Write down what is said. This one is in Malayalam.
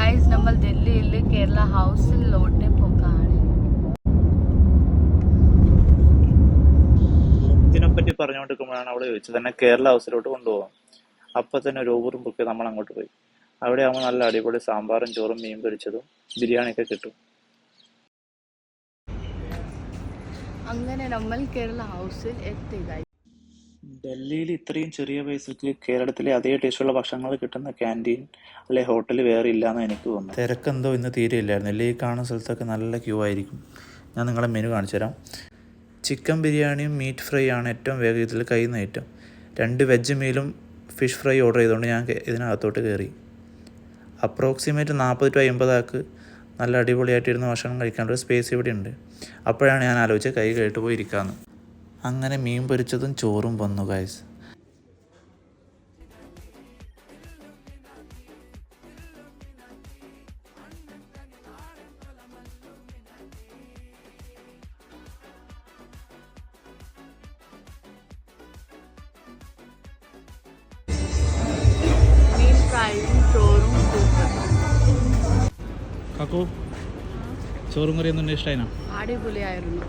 ഗൈസ് നമ്മൾ ഡൽഹിയിൽ കേരള ഹൗസിലോട്ട് പോകാണ്. ഇതിനെപ്പറ്റി പറഞ്ഞുകൊണ്ടിരിക്കുമ്പോഴാണ് അവിടെ ചോദിച്ചത് തന്നെ കേരള ഹൗസിലോട്ട് കൊണ്ടുപോകാം. അപ്പൊ തന്നെ ഒരു ഊബറും ബുക്ക് നമ്മൾ അങ്ങോട്ട് പോയി. അവിടെ ആകുമ്പോൾ നല്ല അടിപൊളി സാമ്പാറും ചോറും മീൻ പൊരിച്ചതും ബിരിയാണിയൊക്കെ കിട്ടും. അങ്ങനെ നമ്മൾ കേരള ഹൗസിൽ എത്തി. ഡൽഹിയിൽ ഇത്രയും ചെറിയ പൈസക്ക് കേരളത്തിലെ അതേ ടേസ്റ്റുള്ള ഭക്ഷണങ്ങൾ കിട്ടുന്ന ക്യാൻറ്റീൻ അല്ലെ ഹോട്ടൽ വേറെ ഇല്ലാന്ന് എനിക്ക് തോന്നുന്നു. തിരക്കെന്തോ ഇന്ന് തീരെ ഇല്ലായിരുന്നു. ഡൽഹി കാണുന്ന സ്ഥലത്തൊക്കെ നല്ല ക്യൂ ആയിരിക്കും. ഞാൻ നിങ്ങളെ മെനു കാണിച്ചു തരാം. ചിക്കൻ ബിരിയാണിയും മീറ്റ് ഫ്രൈ ആണ് ഏറ്റവും വേഗത്തിൽ കഴിയുന്ന ഐറ്റം. 2 വെജ് മീലും ഫിഷ് ഫ്രൈ ഓർഡർ ചെയ്തുകൊണ്ട് ഞാൻ ഇതിനകത്തോട്ട് കയറി. അപ്രോക്സിമേറ്റ് 40 to 50 ആൾക്ക് നല്ല അടിപൊളിയായിട്ടിരുന്ന് ഭക്ഷണം കഴിക്കാനൊരു സ്പേസ് ഇവിടെ ഉണ്ട്. അപ്പോഴാണ് ഞാൻ ആലോചിച്ച് കൈ കേട്ട് പോയിരിക്കാമെന്ന്. അങ്ങനെ മീൻ പൊരിച്ചതും ചോറും വന്നു ഗൈസ്. മീൻ ഫ്രൈയും ചോറും സൂപ്പർ. കാക്കു ചോറും കറിയൊന്നും ഇഷ്ടമായിനാ? അടിപൊളിയായിരുന്നു.